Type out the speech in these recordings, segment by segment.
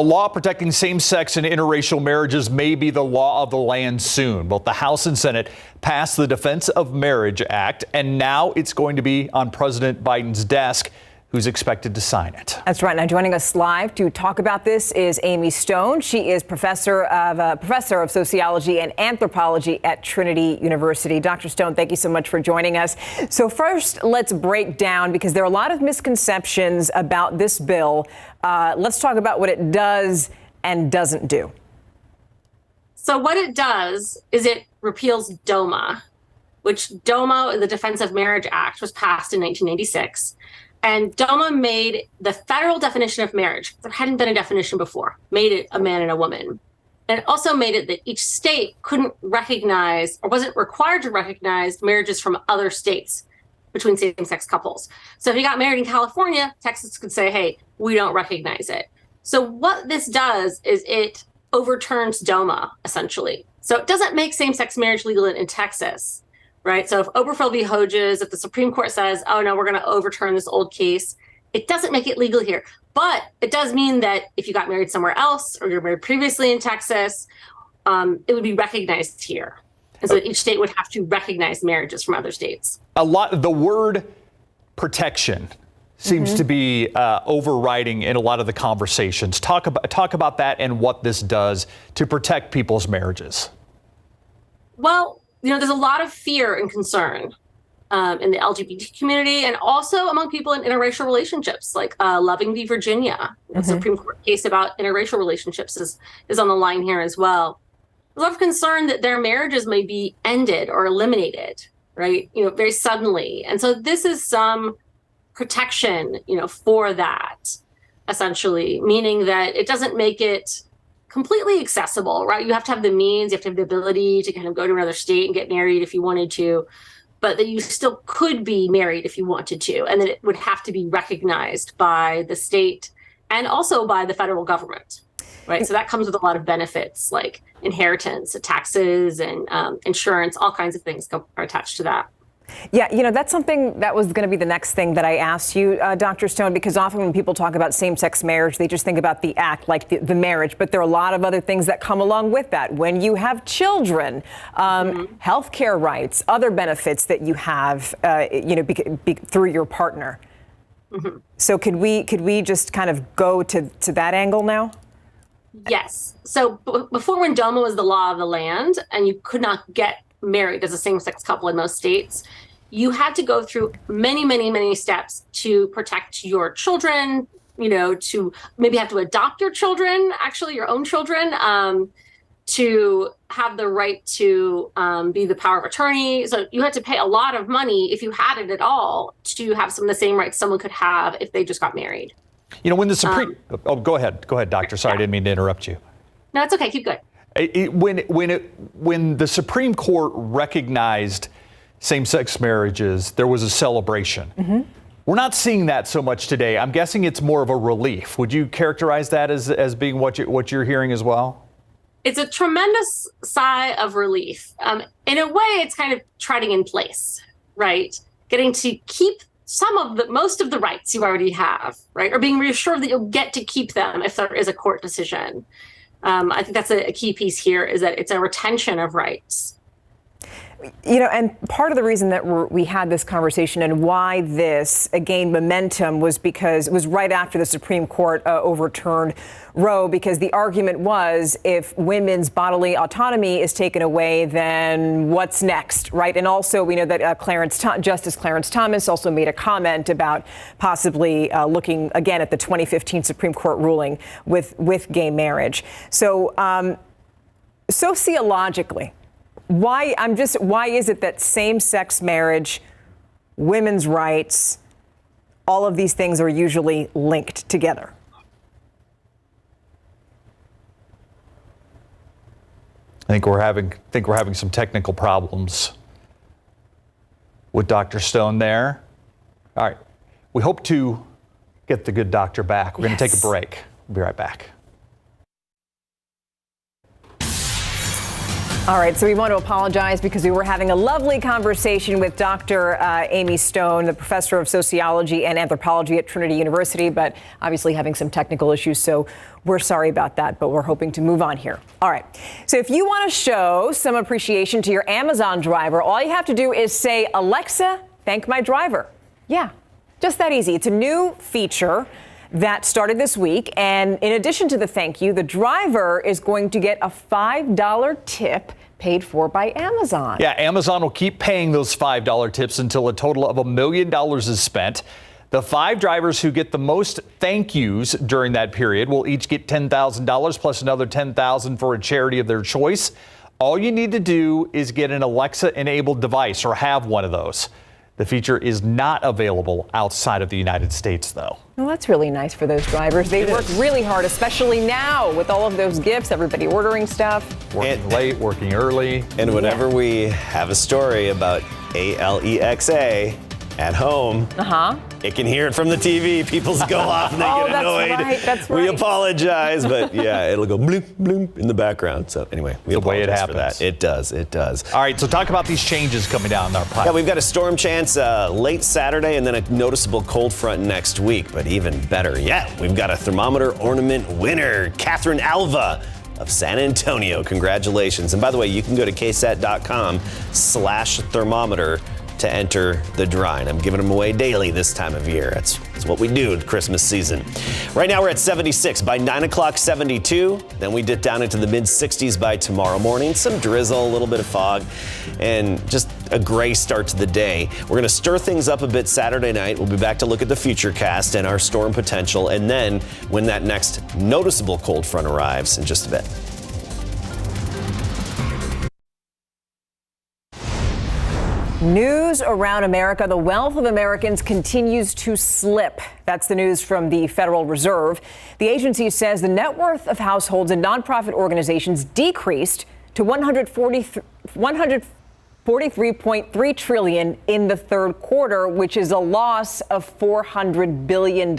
A law protecting same-sex and interracial marriages may be the law of the land soon. Both the House and Senate passed the Defense of Marriage Act, and now it's going to be on President Biden's desk, who's expected to sign it. That's right. Now joining us live to talk about this is Amy Stone. She is professor of sociology and anthropology at Trinity University. Dr. Stone, thank you so much for joining us. So first, let's break down, because there are a lot of misconceptions about this bill. Let's talk about what it does and doesn't do. So what it does is it repeals DOMA, which DOMA, the Defense of Marriage Act, was passed in 1986. And DOMA made the federal definition of marriage, there hadn't been a definition before, made it a man and a woman. And it also made it that each state couldn't recognize or wasn't required to recognize marriages from other states between same-sex couples. So if you got married in California, Texas could say, hey, we don't recognize it. So what this does is it overturns DOMA, essentially. So it doesn't make same-sex marriage legal in Texas. Right. So if Obergefell v. Hodges, if the Supreme Court says, oh, no, we're going to overturn this old case, it doesn't make it legal here. But it does mean that if you got married somewhere else or you're married previously in Texas, it would be recognized here. And so each state would have to recognize marriages from other states. The word protection seems to be overriding in a lot of the conversations. Talk about that and what this does to protect people's marriages. Well, there's a lot of fear and concern in the LGBT community and also among people in interracial relationships, like Loving v. Virginia. The Supreme Court case about interracial relationships is on the line here as well. A lot of concern that their marriages may be ended or eliminated, right? Very suddenly. And so this is some protection, for that, essentially, meaning that it doesn't make it completely accessible, right? You have to have the means, you have to have the ability to kind of go to another state and get married if you wanted to, but that you still could be married if you wanted to, and that it would have to be recognized by the state and also by the federal government, right? So that comes with a lot of benefits like inheritance, taxes, and insurance, all kinds of things are attached to that. Yeah, that's something that was going to be the next thing that I asked you, Dr. Stone, because often when people talk about same-sex marriage, they just think about the act, like the marriage. But there are a lot of other things that come along with that. When you have children, health care rights, other benefits that you have, through your partner. So could we just kind of go to that angle now? Yes. So before, when DOMA was the law of the land and you could not get married as a same-sex couple in most states, you had to go through many, many, many steps to protect your children, to maybe have to adopt your children, actually your own children, to have the right to be the power of attorney. So you had to pay a lot of money, if you had it at all, to have some of the same rights someone could have if they just got married. When the Supreme... go ahead, Doctor. Sorry, I didn't mean to interrupt you. No, it's okay. Keep going. When the Supreme Court recognized same-sex marriages, there was a celebration. We're not seeing that so much today. I'm guessing it's more of a relief. Would you characterize that as being what you're hearing as well? It's a tremendous sigh of relief. In a way, it's kind of treading in place, right? Getting to keep most of the rights you already have, right? Or being reassured that you'll get to keep them if there is a court decision. I think that's a key piece here, is that it's a retention of rights. And part of the reason that we had this conversation and why this gained momentum was because it was right after the Supreme Court overturned Roe, because the argument was, if women's bodily autonomy is taken away, then what's next, right? And also, we know that Justice Clarence Thomas also made a comment about possibly looking again at the 2015 Supreme Court ruling with gay marriage. So sociologically, why is it that same-sex marriage, women's rights, all of these things are usually linked together? I think we're having some technical problems with Dr. Stone there. All right. We hope to get the good doctor back. We're going to take a break. We'll be right back. All right, so we want to apologize because we were having a lovely conversation with Dr. Amy Stone, the professor of sociology and anthropology at Trinity University, but obviously having some technical issues, so we're sorry about that, but we're hoping to move on here. All right, so if you want to show some appreciation to your Amazon driver, all you have to do is say, Alexa, thank my driver. Yeah, just that easy. It's a new feature that started this week, and in addition to the thank you, the driver is going to get a $5 tip paid for by Amazon. Yeah, Amazon will keep paying those $5 tips until a total of $1 million is spent. The 5 drivers who get the most thank yous during that period will each get $10,000 plus another $10,000 for a charity of their choice. All you need to do is get an Alexa-enabled device or have one of those. The feature is not available outside of the United States, though. Well, that's really nice for those drivers. They work really hard, especially now with all of those gifts, everybody ordering stuff. Working late, working early. And whenever we have a story about Alexa at home, it can hear it from the TV. People go off and they get annoyed. That's right. We apologize, but yeah, it'll go bloop, bloop in the background. So anyway, we the way it apologize happens. for that. It does, it does. All right, so talk about these changes coming down our pipe. Yeah, we've got a storm chance late Saturday and then a noticeable cold front next week. But even better yet, we've got a thermometer ornament winner, Catherine Alva of San Antonio. Congratulations. And by the way, you can go to KSAT.com/thermometer to enter the drawing. I'm giving them away daily this time of year. That's what we do at Christmas season. Right now we're at 76. By 9 o'clock, 72. Then we dip down into the mid-60s by tomorrow morning. Some drizzle, a little bit of fog, and just a gray start to the day. We're going to stir things up a bit Saturday night. We'll be back to look at the futurecast and our storm potential, and then when that next noticeable cold front arrives in just a bit. News around America. The wealth of Americans continues to slip. That's the news from the Federal Reserve. The agency says the net worth of households and nonprofit organizations decreased to $143.3 trillion in the third quarter, which is a loss of $400 billion.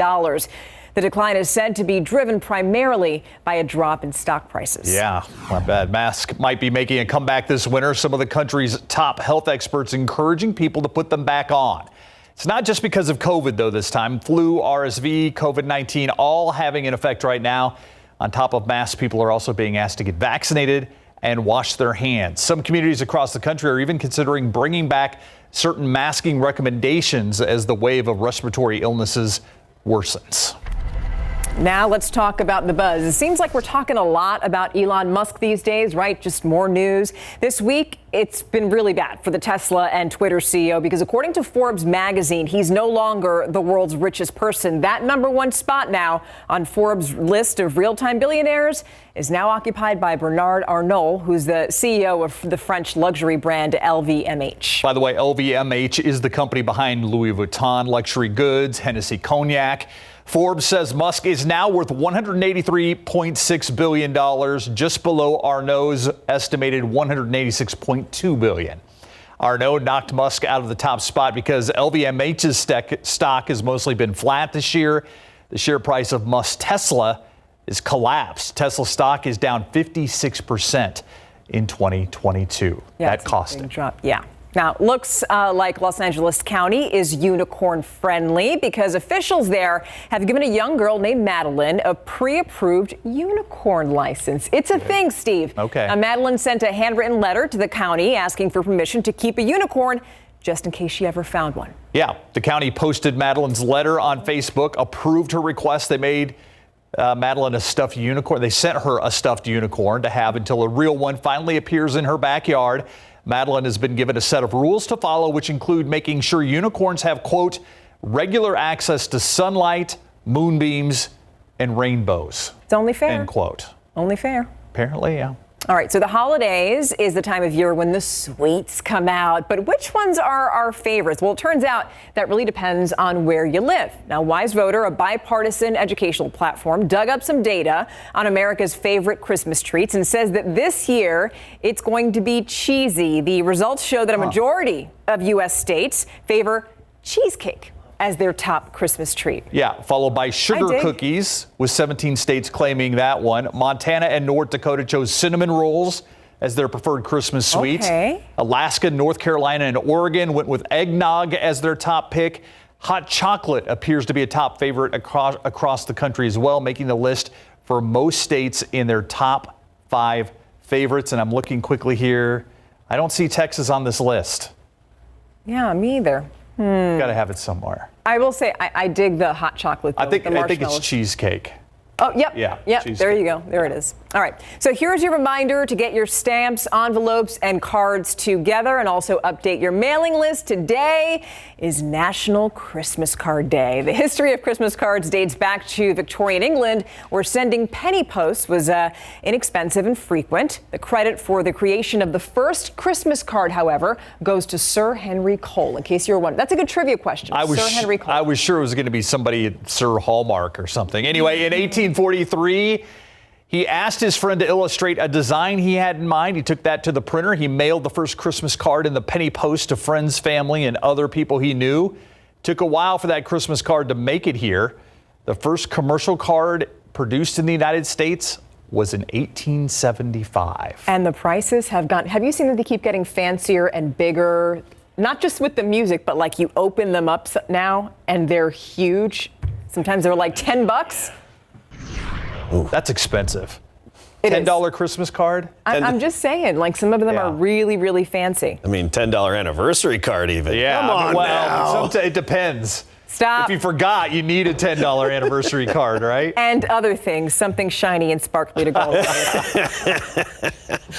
The decline is said to be driven primarily by a drop in stock prices. Yeah, not bad. Musk might be making a comeback this winter. Some of the country's top health experts encouraging people to put them back on. It's not just because of COVID, though, this time. Flu, RSV, COVID-19, all having an effect right now. On top of masks, people are also being asked to get vaccinated and wash their hands. Some communities across the country are even considering bringing back certain masking recommendations as the wave of respiratory illnesses worsens. Now let's talk about the buzz. It seems like we're talking a lot about Elon Musk these days, right? Just more news. This week, it's been really bad for the Tesla and Twitter CEO because according to Forbes magazine, he's no longer the world's richest person. That #1 spot now on Forbes' list of real-time billionaires is now occupied by Bernard Arnault, who's the CEO of the French luxury brand LVMH. By the way, LVMH is the company behind Louis Vuitton luxury goods, Hennessy Cognac. Forbes says Musk is now worth $183.6 billion, just below Arnault's estimated $186.2 billion. Arnault knocked Musk out of the top spot because LVMH's stock has mostly been flat this year. The share price of Musk's Tesla is collapsed. Tesla stock is down 56% in 2022. That cost him. Yeah. Now, looks like Los Angeles County is unicorn friendly because officials there have given a young girl named Madeline a pre-approved unicorn license. It's a thing, Steve. Okay. Madeline sent a handwritten letter to the county asking for permission to keep a unicorn just in case she ever found one. Yeah, the county posted Madeline's letter on Facebook, approved her request. They made Madeline a stuffed unicorn. They sent her a stuffed unicorn to have until a real one finally appears in her backyard. Madeline has been given a set of rules to follow, which include making sure unicorns have, quote, regular access to sunlight, moonbeams, and rainbows. It's only fair. End quote. Only fair. Apparently, yeah. All right, so the holidays is the time of year when the sweets come out, but which ones are our favorites? Well, it turns out that really depends on where you live. Now, Wise Voter, a bipartisan educational platform, dug up some data on America's favorite Christmas treats and says that this year it's going to be cheesy. The results show that a majority of U.S. states favor cheesecake as their top Christmas treat. Yeah, followed by sugar cookies, with 17 states claiming that one. Montana and North Dakota chose cinnamon rolls. as their preferred Christmas sweet. Okay. Alaska, North Carolina, and Oregon went with eggnog as their top pick. Hot chocolate appears to be a top favorite across the country as well, making the list for most states in their top 5 favorites. And I'm looking quickly here. I don't see Texas on this list. Yeah, me either. Got to have it somewhere. I will say I dig the hot chocolate, though, I think the it's marshmallows. cheesecake. Oh, yep. Yeah, Yep. cheesecake. There you go. There it is. All right. So here's your reminder to get your stamps, envelopes, and cards together and also update your mailing list. Today is National Christmas Card Day. The history of Christmas cards dates back to Victorian England, where sending penny posts was inexpensive and frequent. The credit for the creation of the first Christmas card, however, goes to Sir Henry Cole, in case you were wondering. That's a good trivia question. Sir Henry Cole. I was sure it was going to be somebody, Sir Hallmark or something. Anyway, in 1843, he asked his friend to illustrate a design he had in mind. He took that to the printer. He mailed the first Christmas card in the penny post to friends, family, and other people he knew. Took a while for that Christmas card to make it here. The first commercial card produced in the United States was in 1875. And the prices have gone. Have you seen that they keep getting fancier and bigger? Not just with the music, but like you open them up now and they're huge. Sometimes they're like $10. Ooh, that's expensive. It $10 Christmas card? I'm just saying, like some of them are really, really fancy. I mean, $10 anniversary card even. Yeah, Come on now. It depends. Stop. If you forgot, you need a $10 anniversary card, right? And other things, something shiny and sparkly to go with.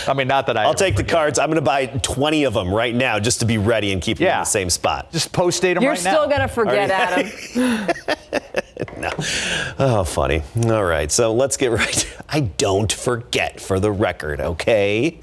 I mean, not that I'll take the cards. I'm going to buy 20 of them right now just to be ready and keep them in the same spot. Just post date them You're right now. still going to forget, Adam. No. Oh, funny. All right, so let's get right. I don't forget, for the record, okay?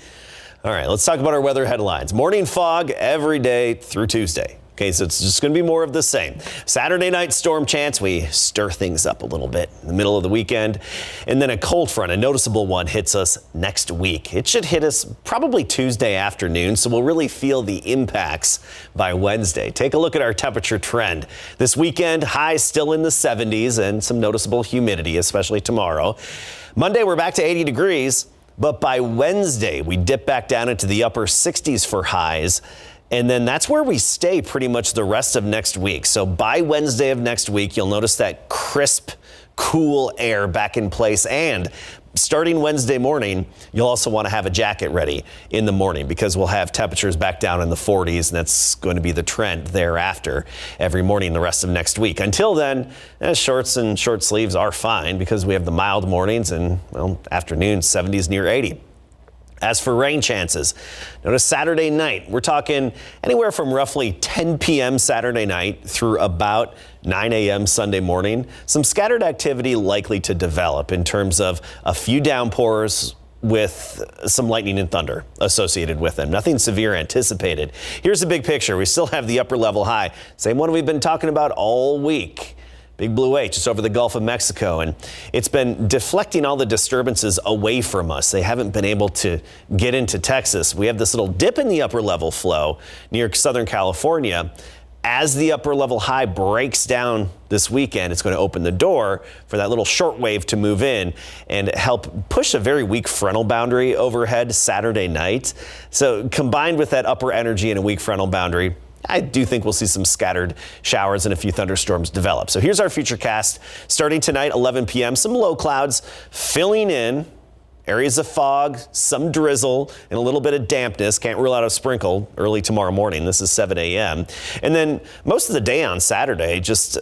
All right, let's talk about our weather headlines. Morning fog every day through Tuesday. Okay, so it's just going to be more of the same. Saturday night storm chance. We stir things up a little bit in the middle of the weekend. And then a cold front, a noticeable one, hits us next week. It should hit us probably Tuesday afternoon, so we'll really feel the impacts by Wednesday. Take a look at our temperature trend. This weekend, highs still in the 70s and some noticeable humidity, especially tomorrow. Monday, we're back to 80 degrees, but by Wednesday, we dip back down into the upper 60s for highs. And then that's where we stay pretty much the rest of next week. So by Wednesday of next week, you'll notice that crisp, cool air back in place. And starting Wednesday morning, you'll also want to have a jacket ready in the morning because we'll have temperatures back down in the 40s. And that's going to be the trend thereafter every morning the rest of next week. Until then, shorts and short sleeves are fine because we have the mild mornings and, well, afternoons, 70s near 80. As for rain chances, notice Saturday night, we're talking anywhere from roughly 10 p.m. Saturday night through about 9 a.m. Sunday morning. Some scattered activity likely to develop in terms of a few downpours with some lightning and thunder associated with them. Nothing severe anticipated. Here's the big picture. We still have the upper level high. Same one we've been talking about all week. Big Blue H, it's over the Gulf of Mexico, and it's been deflecting all the disturbances away from us. They haven't been able to get into Texas. We have this little dip in the upper level flow near Southern California. As the upper level high breaks down this weekend, it's going to open the door for that little short wave to move in and help push a very weak frontal boundary overhead Saturday night. So combined with that upper energy and a weak frontal boundary, I do think we'll see some scattered showers and a few thunderstorms develop. So here's our future cast. Starting tonight, 11 p.m., some low clouds filling in. Areas of fog, some drizzle, and a little bit of dampness. Can't rule out a sprinkle early tomorrow morning. This is 7 a.m. And then most of the day on Saturday, just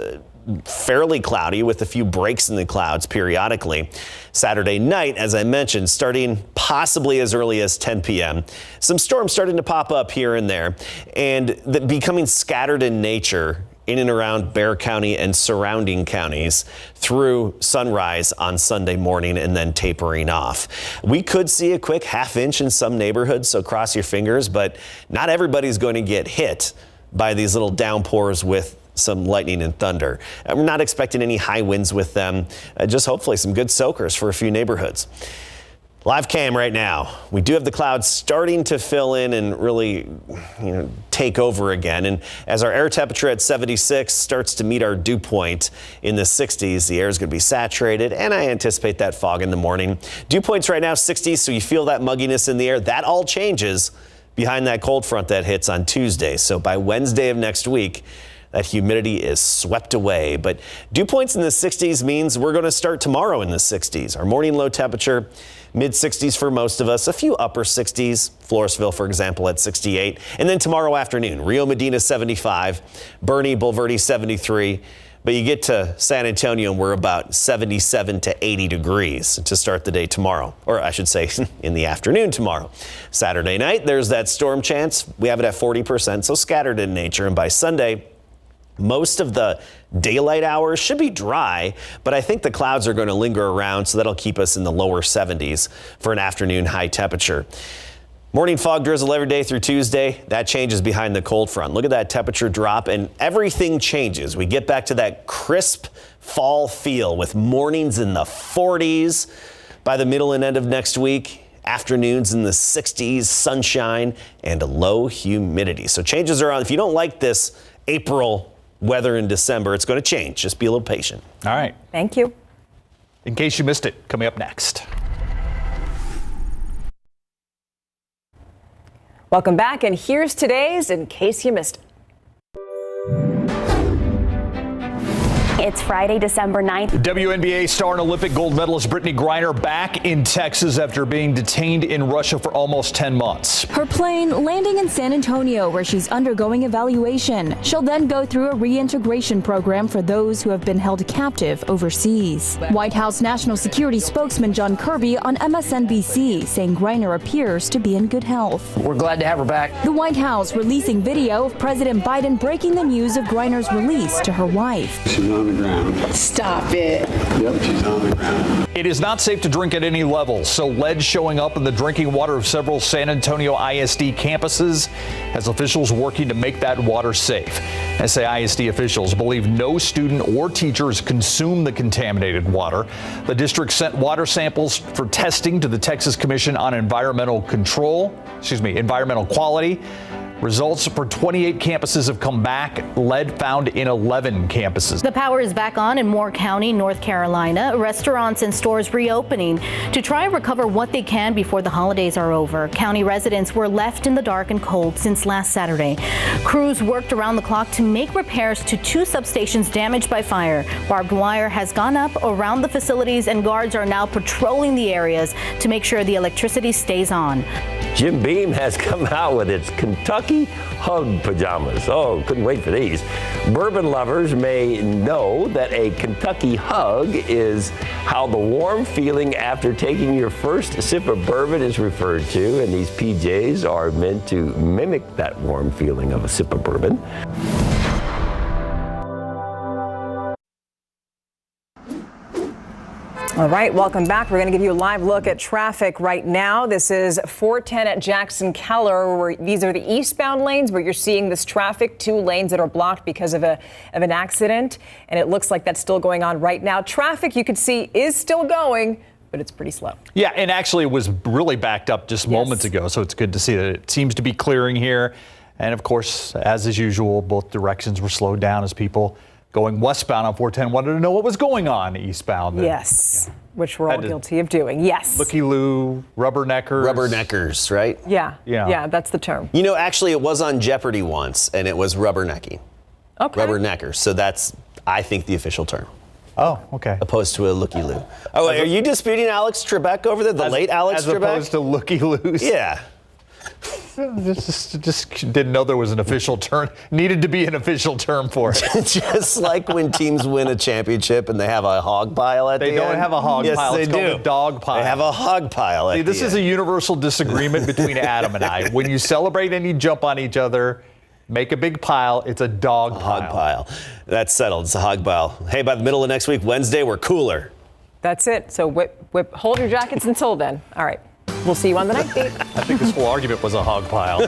fairly cloudy with a few breaks in the clouds periodically. Saturday night, as I mentioned, starting possibly as early as 10 p.m. Some storms starting to pop up here and there and becoming scattered in nature in and around Bexar County and surrounding counties through sunrise on Sunday morning and then tapering off. We could see a quick ½ inch in some neighborhoods, so cross your fingers, but not everybody's going to get hit by these little downpours with some lightning and thunder. We're not expecting any high winds with them, just hopefully some good soakers for a few neighborhoods. Live cam right now. We do have the clouds starting to fill in and really, take over again. And as our air temperature at 76 starts to meet our dew point in the 60s, the air is going to be saturated, and I anticipate that fog in the morning. Dew points right now 60s, so you feel that mugginess in the air. That all changes behind that cold front that hits on Tuesday. So by Wednesday of next week, that humidity is swept away. But dew points in the 60s means we're going to start tomorrow in the 60s. Our morning low temperature, mid 60s for most of us, a few upper 60s. Floresville, for example, at 68. And then tomorrow afternoon, Rio Medina 75, Bernie, Bulverde 73. But you get to San Antonio and we're about 77 to 80 degrees to start the day tomorrow. Or I should say in the afternoon tomorrow. Saturday night, there's that storm chance. We have it at 40%, so scattered in nature. And by Sunday, most of the daylight hours should be dry, but I think the clouds are going to linger around, so that'll keep us in the lower 70s for an afternoon high temperature. Morning fog drizzle every day through Tuesday. That changes behind the cold front. Look at that temperature drop, and everything changes. We get back to that crisp fall feel with mornings in the 40s by the middle and end of next week. Afternoons in the 60s, sunshine, and low humidity. So changes are on. If you don't like this April weather in December, it's going to change. Just be a little patient. All right. Thank you. In case you missed it, coming up next. Welcome back, and here's today's In Case You Missed It. It's Friday, December 9th. WNBA star and Olympic gold medalist Brittany Griner back in Texas after being detained in Russia for almost 10 months. Her plane landing in San Antonio, where she's undergoing evaluation. She'll then go through a reintegration program for those who have been held captive overseas. White House National Security spokesman John Kirby on MSNBC saying Griner appears to be in good health. We're glad to have her back. The White House releasing video of President Biden breaking the news of Griner's release to her wife. She's on the ground. Stop it. Yep, she's on the ground. It is not safe to drink at any level, so lead showing up in the drinking water of several San Antonio ISD campuses has officials working to make that water safe. ISD officials believe no student or teachers consume the contaminated water. The district sent water samples for testing to the Texas Commission on Environmental Quality. Results for 28 campuses have come back. Lead found in 11 campuses. The power is back on in Moore County, North Carolina. Restaurants and stores reopening to try and recover what they can before the holidays are over. County residents were left in the dark and cold since last Saturday. Crews worked around the clock to make repairs to 2 substations damaged by fire. Barbed wire has gone up around the facilities, and guards are now patrolling the areas to make sure the electricity stays on. Jim Beam has come out with its Kentucky Hug pajamas. Oh, couldn't wait for these. Bourbon lovers may know that a Kentucky Hug is how the warm feeling after taking your first sip of bourbon is referred to, and these PJs are meant to mimic that warm feeling of a sip of bourbon. All right, welcome back. We're going to give you a live look at traffic right now. This is 410 at Jackson Keller, where these are the eastbound lanes where you're seeing this traffic, 2 lanes that are blocked because of an accident. And it looks like that's still going on right now. Traffic, you can see, is still going, but it's pretty slow. Yeah, and actually it was really backed up just moments ago. So it's good to see that it seems to be clearing here. And of course, as is usual, both directions were slowed down as people going westbound on 410 wanted to know what was going on eastbound. Yes, which we're all guilty of doing. Yes. Looky-loo, rubberneckers. Rubberneckers, right? Yeah, that's the term. You know, actually, it was on Jeopardy once, and it was rubbernecking. Okay. Rubberneckers. So that's, I think, the official term. Oh, okay. Opposed to a looky-loo. Oh, are you disputing Alex Trebek over there? The late Alex Trebek? As opposed to looky-loos? Yeah. Just didn't know there was an official term. Needed to be an official term for it. Just like when teams win a championship and they have a hog pile at the end. They don't have a hog pile. Yes, it's they called do. a dog pile. They have a hog pile at the end. This is a universal disagreement between Adam and I. When you celebrate and you jump on each other, make a big pile. It's a dog pile. Hog pile. That's settled. It's a hog pile. Hey, by the middle of next week, Wednesday, we're cooler. That's it. So hold your jackets until then. All right. We'll see you on the night beat. I think this whole argument was a hog pile.